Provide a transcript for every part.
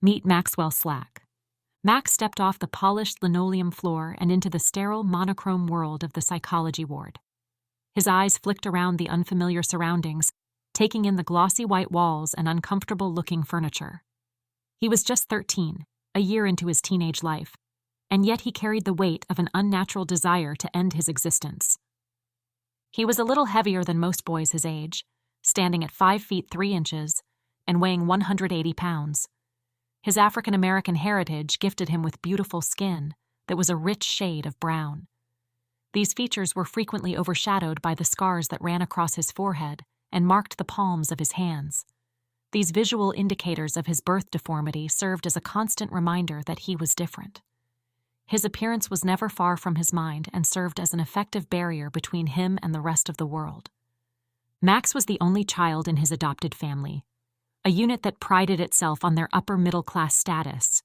Meet Maxwell Slack. Max stepped off the polished linoleum floor and into the sterile, monochrome world of the psychology ward. His eyes flicked around the unfamiliar surroundings, taking in the glossy white walls and uncomfortable-looking furniture. He was just 13, a year into his teenage life, and yet he carried the weight of an unnatural desire to end his existence. He was a little heavier than most boys his age, standing at 5 feet 3 inches and weighing 180 pounds. His African-American heritage gifted him with beautiful skin that was a rich shade of brown. These features were frequently overshadowed by the scars that ran across his forehead and marked the palms of his hands. These visual indicators of his birth deformity served as a constant reminder that he was different. His appearance was never far from his mind and served as an effective barrier between him and the rest of the world. Max was the only child in his adopted family, a unit that prided itself on their upper-middle-class status.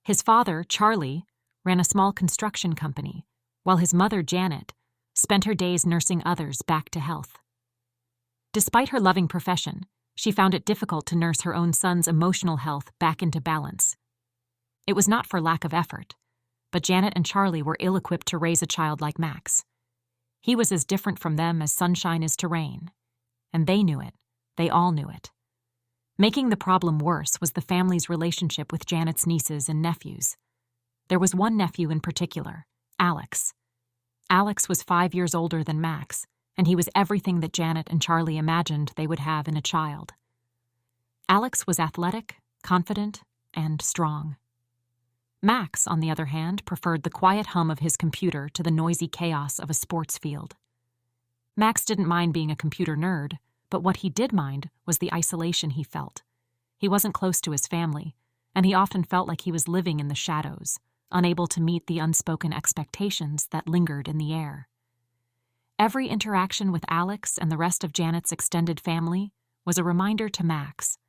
His father, Charlie, ran a small construction company, while his mother, Janet, spent her days nursing others back to health. Despite her loving profession, she found it difficult to nurse her own son's emotional health back into balance. It was not for lack of effort, but Janet and Charlie were ill-equipped to raise a child like Max. He was as different from them as sunshine is to rain, and they knew it. They all knew it. Making the problem worse was the family's relationship with Janet's nieces and nephews. There was one nephew in particular, Alex. Alex was 5 years older than Max, and he was everything that Janet and Charlie imagined they would have in a child. Alex was athletic, confident, and strong. Max, on the other hand, preferred the quiet hum of his computer to the noisy chaos of a sports field. Max didn't mind being a computer nerd, but what he did mind was the isolation he felt. He wasn't close to his family, and he often felt like he was living in the shadows, unable to meet the unspoken expectations that lingered in the air. Every interaction with Alex and the rest of Janet's extended family was a reminder to Max,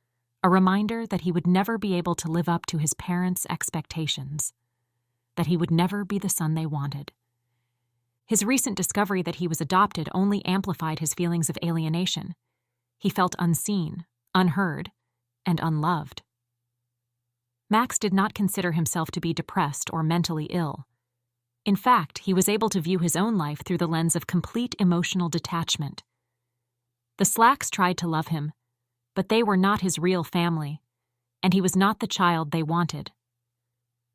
a reminder that he would never be able to live up to his parents' expectations, that he would never be the son they wanted. His recent discovery that he was adopted only amplified his feelings of alienation. He felt unseen, unheard, and unloved. Max did not consider himself to be depressed or mentally ill. In fact, he was able to view his own life through the lens of complete emotional detachment. The Slacks tried to love him, but they were not his real family, and he was not the child they wanted.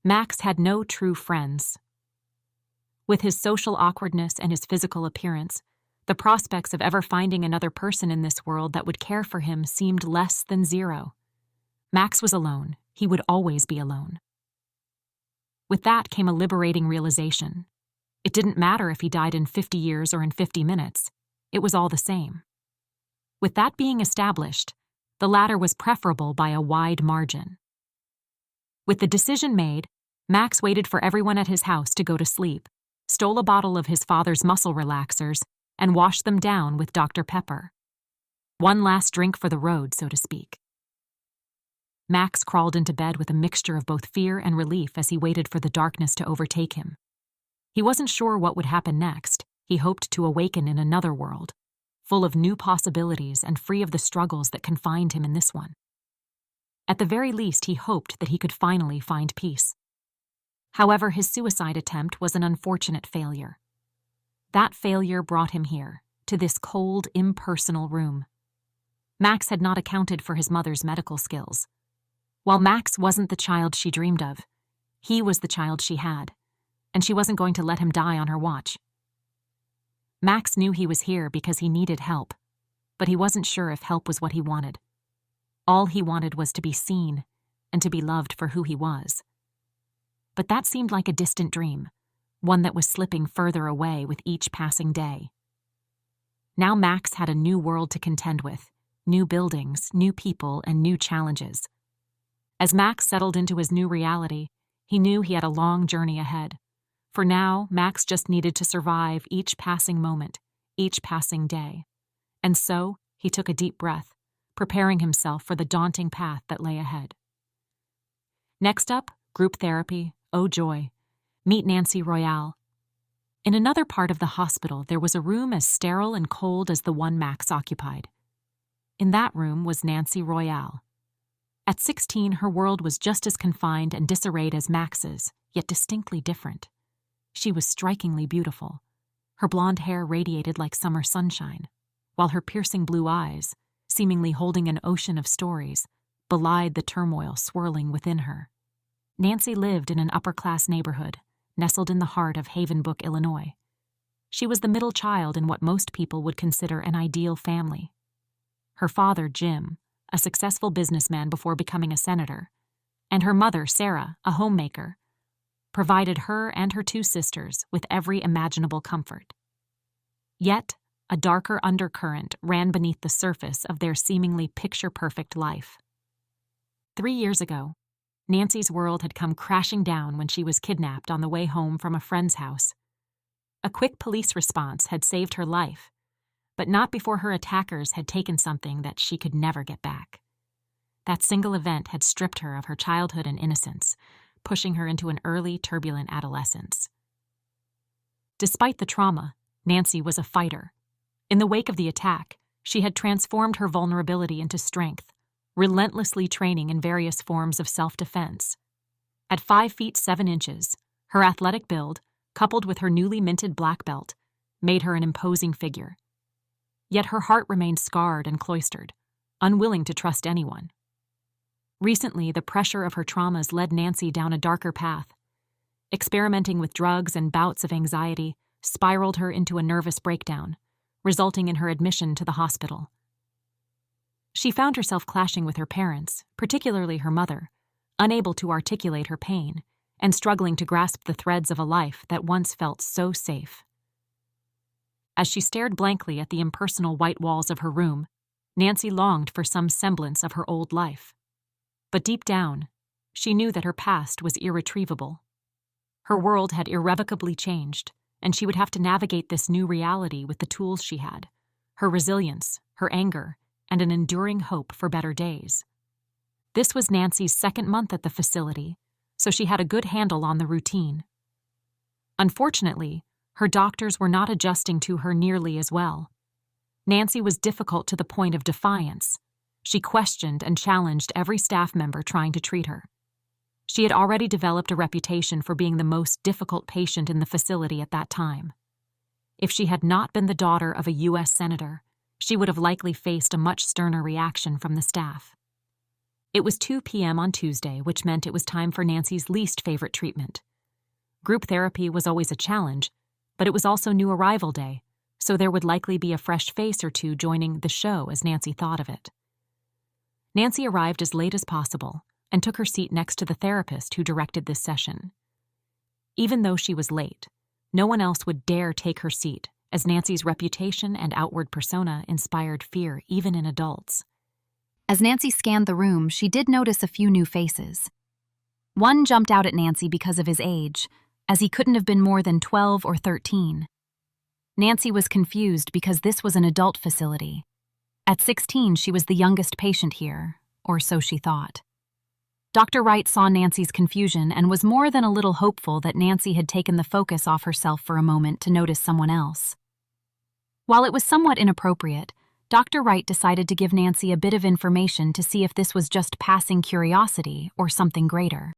Max had no true friends. With his social awkwardness and his physical appearance, the prospects of ever finding another person in this world that would care for him seemed less than zero. Max was alone. He would always be alone. With that came a liberating realization. It didn't matter if he died in 50 years or in 50 minutes. It was all the same. With that being established, the latter was preferable by a wide margin. With the decision made, Max waited for everyone at his house to go to sleep, stole a bottle of his father's muscle relaxers, and washed them down with Dr. Pepper. One last drink for the road, so to speak. Max crawled into bed with a mixture of both fear and relief as he waited for the darkness to overtake him. He wasn't sure what would happen next. He hoped to awaken in another world, full of new possibilities and free of the struggles that confined him in this one. At the very least, he hoped that he could finally find peace. However, his suicide attempt was an unfortunate failure. That failure brought him here, to this cold, impersonal room. Max had not accounted for his mother's medical skills. While Max wasn't the child she dreamed of, he was the child she had, and she wasn't going to let him die on her watch. Max knew he was here because he needed help, but he wasn't sure if help was what he wanted. All he wanted was to be seen and to be loved for who he was. But that seemed like a distant dream, one that was slipping further away with each passing day. Now Max had a new world to contend with, new buildings, new people, and new challenges. As Max settled into his new reality, he knew he had a long journey ahead. For now, Max just needed to survive each passing moment, each passing day. And so, he took a deep breath, preparing himself for the daunting path that lay ahead. Next up, group therapy. Oh joy. Meet Nancy Royale. In another part of the hospital, there was a room as sterile and cold as the one Max occupied. In that room was Nancy Royale. At 16, her world was just as confined and disarrayed as Max's, yet distinctly different. She was strikingly beautiful. Her blonde hair radiated like summer sunshine, while her piercing blue eyes, seemingly holding an ocean of stories, belied the turmoil swirling within her. Nancy lived in an upper-class neighborhood, nestled in the heart of Havenbrook, Illinois. She was the middle child in what most people would consider an ideal family. Her father, Jim, a successful businessman before becoming a senator, and her mother, Sarah, a homemaker, provided her and her two sisters with every imaginable comfort. Yet, a darker undercurrent ran beneath the surface of their seemingly picture-perfect life. 3 years ago, Nancy's world had come crashing down when she was kidnapped on the way home from a friend's house. A quick police response had saved her life, but not before her attackers had taken something that she could never get back. That single event had stripped her of her childhood and innocence, pushing her into an early, turbulent adolescence. Despite the trauma, Nancy was a fighter. In the wake of the attack, she had transformed her vulnerability into strength, relentlessly training in various forms of self-defense. At 5 feet 7 inches, her athletic build, coupled with her newly minted black belt, made her an imposing figure. Yet her heart remained scarred and cloistered, unwilling to trust anyone. Recently, the pressure of her traumas led Nancy down a darker path. Experimenting with drugs and bouts of anxiety spiraled her into a nervous breakdown, resulting in her admission to the hospital. She found herself clashing with her parents, particularly her mother, unable to articulate her pain and struggling to grasp the threads of a life that once felt so safe. As she stared blankly at the impersonal white walls of her room, Nancy longed for some semblance of her old life. But deep down, she knew that her past was irretrievable. Her world had irrevocably changed, and she would have to navigate this new reality with the tools she had, her resilience, her anger, and an enduring hope for better days. This was Nancy's second month at the facility, so she had a good handle on the routine. Unfortunately, her doctors were not adjusting to her nearly as well. Nancy was difficult to the point of defiance. She questioned and challenged every staff member trying to treat her. She had already developed a reputation for being the most difficult patient in the facility at that time. If she had not been the daughter of a U.S. senator, she would have likely faced a much sterner reaction from the staff. It was 2 p.m. on Tuesday, which meant it was time for Nancy's least favorite treatment. Group therapy was always a challenge, but it was also new arrival day, so there would likely be a fresh face or two joining the show as Nancy thought of it. Nancy arrived as late as possible and took her seat next to the therapist who directed this session. Even though she was late, no one else would dare take her seat, as Nancy's reputation and outward persona inspired fear even in adults. As Nancy scanned the room, she did notice a few new faces. One jumped out at Nancy because of his age, as he couldn't have been more than 12 or 13. Nancy was confused because this was an adult facility. At 16, she was the youngest patient here, or so she thought. Dr. Wright saw Nancy's confusion and was more than a little hopeful that Nancy had taken the focus off herself for a moment to notice someone else. While it was somewhat inappropriate, Dr. Wright decided to give Nancy a bit of information to see if this was just passing curiosity or something greater.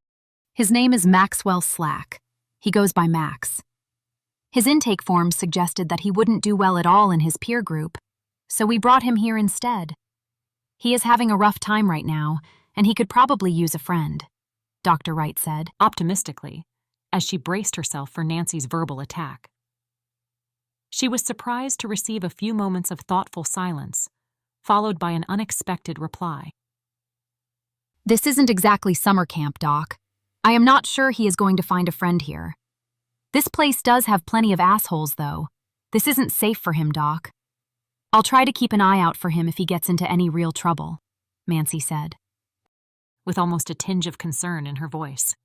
His name is Maxwell Slack. He goes by Max. His intake forms suggested that he wouldn't do well at all in his peer group, so we brought him here instead. He is having a rough time right now, and he could probably use a friend, Dr. Wright said, optimistically, as she braced herself for Nancy's verbal attack. She was surprised to receive a few moments of thoughtful silence, followed by an unexpected reply. "This isn't exactly summer camp, Doc. I am not sure he is going to find a friend here. This place does have plenty of assholes, though. This isn't safe for him, Doc. I'll try to keep an eye out for him if he gets into any real trouble," Nancy said, with almost a tinge of concern in her voice.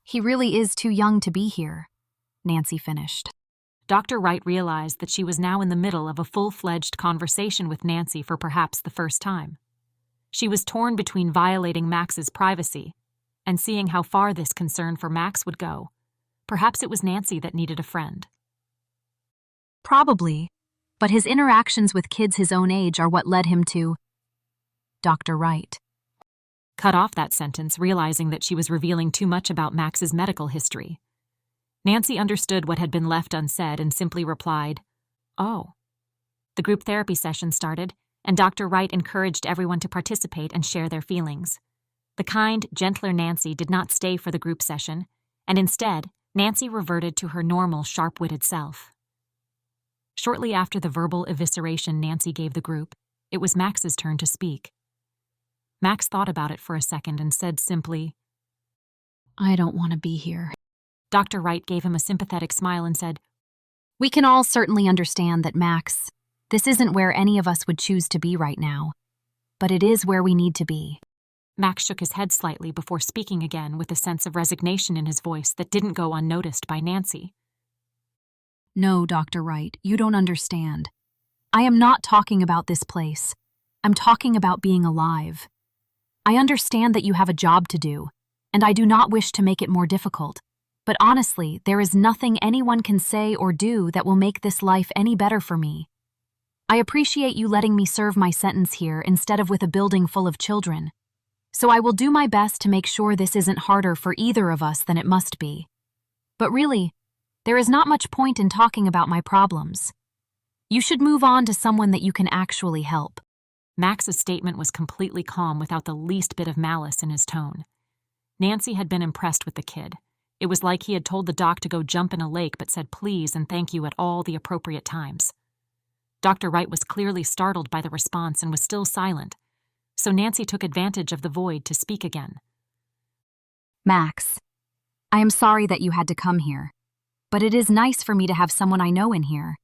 "He really is too young to be here," Nancy finished. Dr. Wright realized that she was now in the middle of a full-fledged conversation with Nancy for perhaps the first time. She was torn between violating Max's privacy and seeing how far this concern for Max would go. Perhaps it was Nancy that needed a friend. "Probably, but his interactions with kids his own age are what led him to..." Dr. Wright. cut off that sentence, realizing that she was revealing too much about Max's medical history. Nancy understood what had been left unsaid and simply replied, "Oh." The group therapy session started, and Dr. Wright encouraged everyone to participate and share their feelings. The kind, gentler Nancy did not stay for the group session, and instead, Nancy reverted to her normal, sharp-witted self. Shortly after the verbal evisceration Nancy gave the group, it was Max's turn to speak. Max thought about it for a second and said simply, "I don't want to be here." Dr. Wright gave him a sympathetic smile and said, We can all certainly understand that, Max, this isn't where any of us would choose to be right now, but it is where we need to be. Max shook his head slightly before speaking again with a sense of resignation in his voice that didn't go unnoticed by Nancy. No, Dr. Wright, you don't understand. I am not talking about this place. I'm talking about being alive. I understand that you have a job to do, and I do not wish to make it more difficult. But honestly, there is nothing anyone can say or do that will make this life any better for me. I appreciate you letting me serve my sentence here instead of with a building full of children. So I will do my best to make sure this isn't harder for either of us than it must be. But really, there is not much point in talking about my problems. You should move on to someone that you can actually help. Max's statement was completely calm without the least bit of malice in his tone. Nancy had been impressed with the kid. It was like he had told the doc to go jump in a lake but said please and thank you at all the appropriate times. Dr. Wright was clearly startled by the response and was still silent, so Nancy took advantage of the void to speak again. Max, I am sorry that you had to come here, but it is nice for me to have someone I know in here.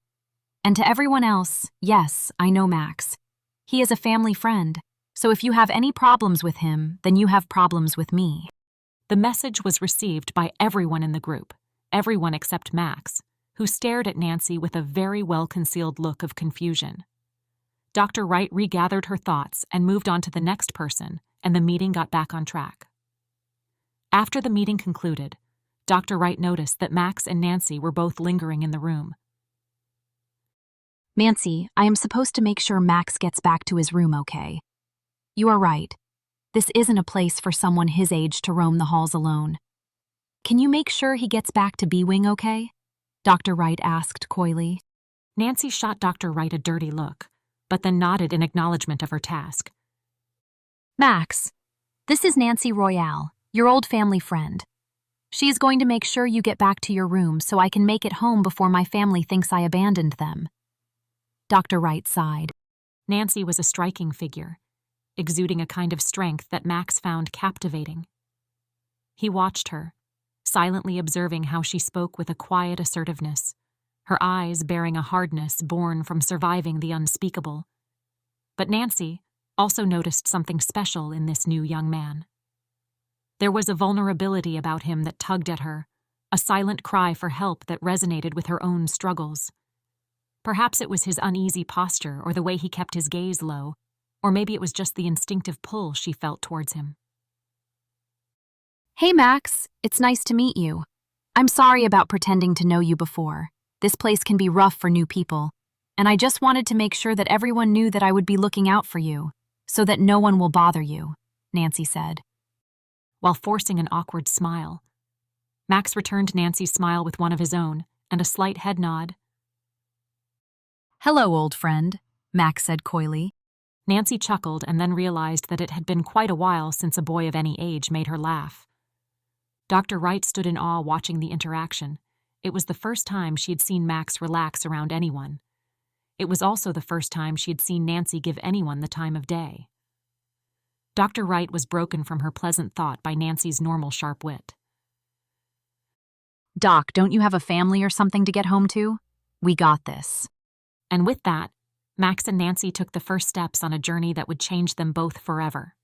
And to everyone else, yes, I know Max. He is a family friend, so if you have any problems with him, then you have problems with me. The message was received by everyone in the group, everyone except Max, who stared at Nancy with a very well-concealed look of confusion. Dr. Wright regathered her thoughts and moved on to the next person, and the meeting got back on track. After the meeting concluded, Dr. Wright noticed that Max and Nancy were both lingering in the room. Nancy, I am supposed to make sure Max gets back to his room okay. You are right. This isn't a place for someone his age to roam the halls alone. Can you make sure he gets back to B-Wing okay? Dr. Wright asked coyly. Nancy shot Dr. Wright a dirty look, but then nodded in acknowledgement of her task. Max, this is Nancy Royale, your old family friend. She is going to make sure you get back to your room so I can make it home before my family thinks I abandoned them. Dr. Wright sighed. Nancy was a striking figure, exuding a kind of strength that Max found captivating. He watched her, silently observing how she spoke with a quiet assertiveness, her eyes bearing a hardness born from surviving the unspeakable. But Nancy also noticed something special in this new young man. There was a vulnerability about him that tugged at her, a silent cry for help that resonated with her own struggles. Perhaps it was his uneasy posture or the way he kept his gaze low, or maybe it was just the instinctive pull she felt towards him. Hey Max, it's nice to meet you. I'm sorry about pretending to know you before. This place can be rough for new people, and I just wanted to make sure that everyone knew that I would be looking out for you, so that no one will bother you, Nancy said. While forcing an awkward smile, Max returned Nancy's smile with one of his own and a slight head nod. Hello, old friend, Max said coyly. Nancy chuckled and then realized that it had been quite a while since a boy of any age made her laugh. Dr. Wright stood in awe watching the interaction. It was the first time she had seen Max relax around anyone. It was also the first time she had seen Nancy give anyone the time of day. Dr. Wright was broken from her pleasant thought by Nancy's normal sharp wit. Doc, don't you have a family or something to get home to? We got this. And with that, Max and Nancy took the first steps on a journey that would change them both forever.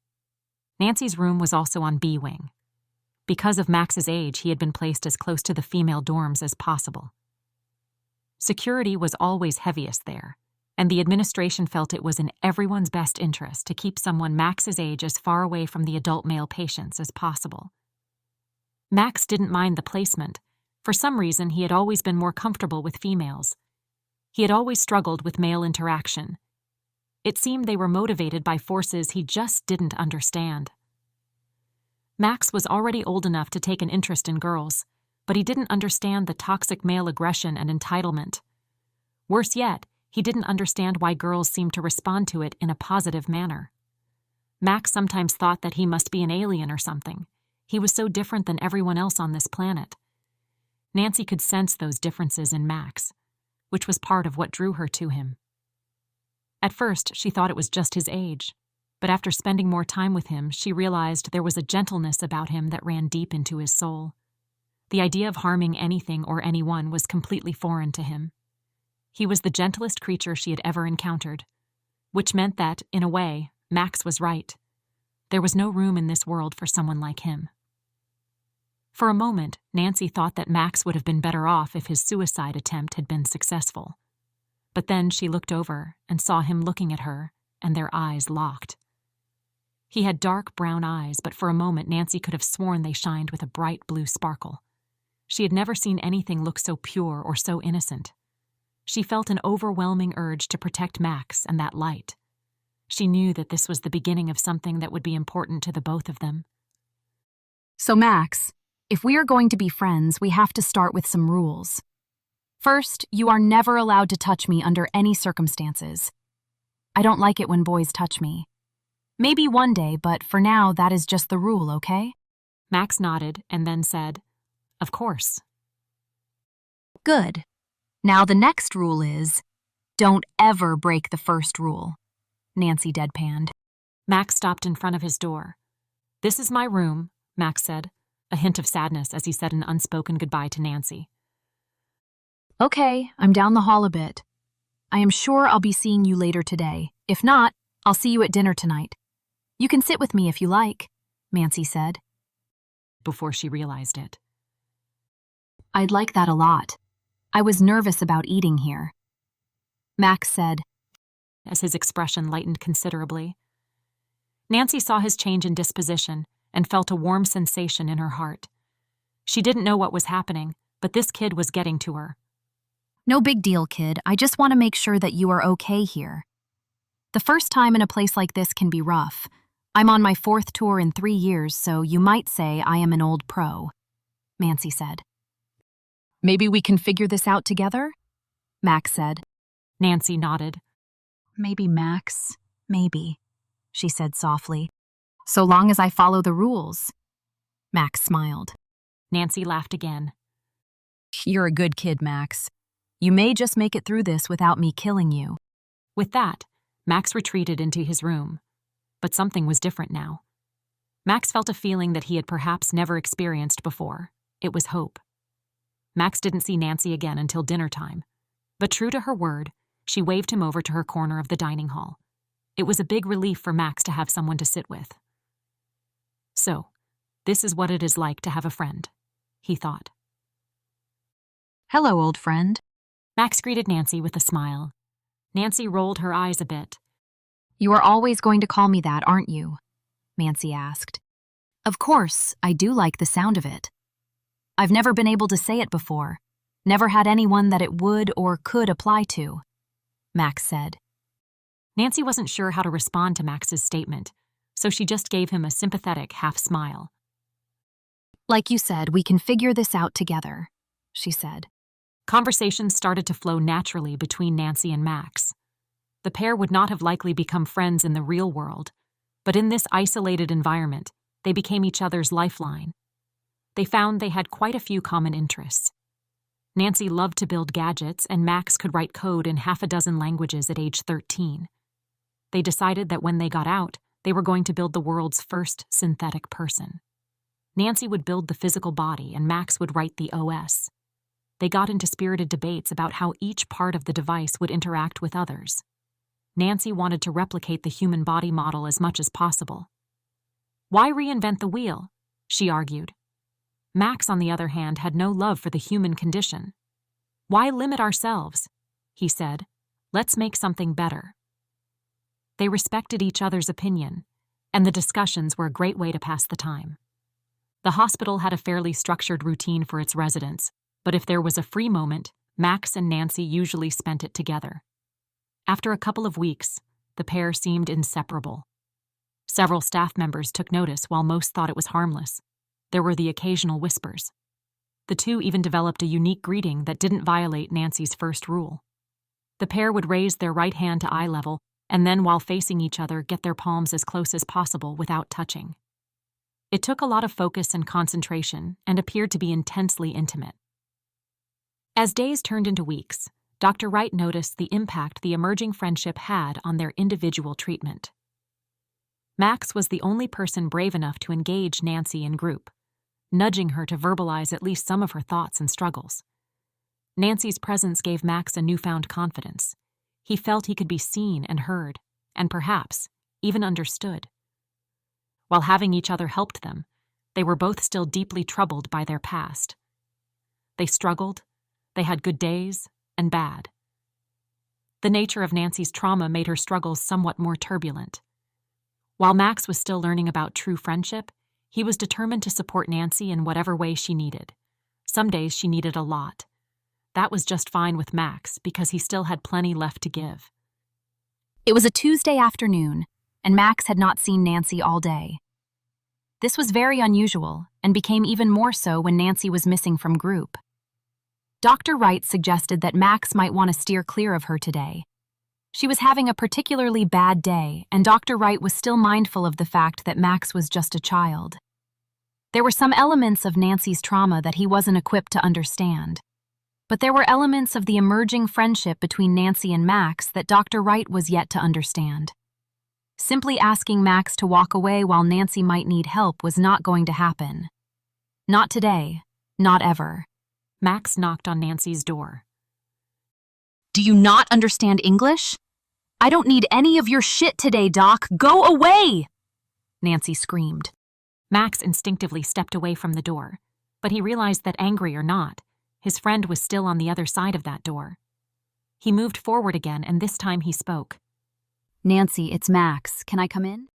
Nancy's room was also on B-Wing. Because of Max's age, he had been placed as close to the female dorms as possible. Security was always heaviest there, and the administration felt it was in everyone's best interest to keep someone Max's age as far away from the adult male patients as possible. Max didn't mind the placement. For some reason, he had always been more comfortable with females. He had always struggled with male interaction. It seemed they were motivated by forces he just didn't understand. Max was already old enough to take an interest in girls, but he didn't understand the toxic male aggression and entitlement. Worse yet, he didn't understand why girls seemed to respond to it in a positive manner. Max sometimes thought that he must be an alien or something. He was so different than everyone else on this planet. Nancy could sense those differences in Max, which was part of what drew her to him. At first, she thought it was just his age, but after spending more time with him, she realized there was a gentleness about him that ran deep into his soul. The idea of harming anything or anyone was completely foreign to him. He was the gentlest creature she had ever encountered, which meant that, in a way, Max was right. There was no room in this world for someone like him. For a moment, Nancy thought that Max would have been better off if his suicide attempt had been successful. But then she looked over and saw him looking at her, and their eyes locked. He had dark brown eyes, but for a moment Nancy could have sworn they shined with a bright blue sparkle. She had never seen anything look so pure or so innocent. She felt an overwhelming urge to protect Max and that light. She knew that this was the beginning of something that would be important to the both of them. So Max, if we are going to be friends, we have to start with some rules. First, you are never allowed to touch me under any circumstances. I don't like it when boys touch me. Maybe one day, but for now, that is just the rule, okay? Max nodded and then said, "Of course." Good. Now the next rule is, don't ever break the first rule. Nancy deadpanned. Max stopped in front of his door. "This is my room," Max said, a hint of sadness as he said an unspoken goodbye to Nancy. Okay, I'm down the hall a bit. I am sure I'll be seeing you later today. If not, I'll see you at dinner tonight. You can sit with me if you like, Nancy said. Before she realized it. I'd like that a lot. I was nervous about eating here. Max said, as his expression lightened considerably. Nancy saw his change in disposition and felt a warm sensation in her heart. She didn't know what was happening, but this kid was getting to her. No big deal, kid. I just want to make sure that you are okay here. The first time in a place like this can be rough. I'm on my 4th tour in 3 years, so you might say I am an old pro, Nancy said. Maybe we can figure this out together? Max said. Nancy nodded. Maybe, Max. Maybe, she said softly. So long as I follow the rules. Max smiled. Nancy laughed again. You're a good kid, Max. You may just make it through this without me killing you. With that, Max retreated into his room. But something was different now. Max felt a feeling that he had perhaps never experienced before. It was hope. Max didn't see Nancy again until dinner time. But true to her word, she waved him over to her corner of the dining hall. It was a big relief for Max to have someone to sit with. So, this is what it is like to have a friend, he thought. Hello, old friend. Max greeted Nancy with a smile. Nancy rolled her eyes a bit. You are always going to call me that, aren't you? Nancy asked. Of course, I do like the sound of it. I've never been able to say it before. Never had anyone that it would or could apply to, Max said. Nancy wasn't sure how to respond to Max's statement, so she just gave him a sympathetic half smile. Like you said, we can figure this out together, she said. Conversations started to flow naturally between Nancy and Max. The pair would not have likely become friends in the real world, but in this isolated environment, they became each other's lifeline. They found they had quite a few common interests. Nancy loved to build gadgets, and Max could write code in half a dozen languages at age 13. They decided that when they got out, they were going to build the world's first synthetic person. Nancy would build the physical body, and Max would write the OS. They got into spirited debates about how each part of the device would interact with others. Nancy wanted to replicate the human body model as much as possible. Why reinvent the wheel? She argued. Max, on the other hand, had no love for the human condition. Why limit ourselves? He said. Let's make something better. They respected each other's opinion, and the discussions were a great way to pass the time. The hospital had a fairly structured routine for its residents, but if there was a free moment, Max and Nancy usually spent it together. After a couple of weeks, the pair seemed inseparable. Several staff members took notice while most thought it was harmless. There were the occasional whispers. The two even developed a unique greeting that didn't violate Nancy's first rule. The pair would raise their right hand to eye level and then, while facing each other, get their palms as close as possible without touching. It took a lot of focus and concentration and appeared to be intensely intimate. As days turned into weeks, Dr. Wright noticed the impact the emerging friendship had on their individual treatment. Max was the only person brave enough to engage Nancy in group, nudging her to verbalize at least some of her thoughts and struggles. Nancy's presence gave Max a newfound confidence. He felt he could be seen and heard, and perhaps even understood. While having each other helped them, they were both still deeply troubled by their past. They struggled, they had good days and bad. The nature of Nancy's trauma made her struggles somewhat more turbulent. While Max was still learning about true friendship, he was determined to support Nancy in whatever way she needed. Some days she needed a lot. That was just fine with Max because he still had plenty left to give. It was a Tuesday afternoon, and Max had not seen Nancy all day. This was very unusual and became even more so when Nancy was missing from group. Dr. Wright suggested that Max might want to steer clear of her today. She was having a particularly bad day, and Dr. Wright was still mindful of the fact that Max was just a child. There were some elements of Nancy's trauma that he wasn't equipped to understand. But there were elements of the emerging friendship between Nancy and Max that Dr. Wright was yet to understand. Simply asking Max to walk away while Nancy might need help was not going to happen. Not today, not ever. Max knocked on Nancy's door. "Do you not understand English? I don't need any of your shit today, Doc. Go away!" Nancy screamed. Max instinctively stepped away from the door, but he realized that, angry or not, his friend was still on the other side of that door. He moved forward again, and this time he spoke. "Nancy, it's Max. Can I come in?"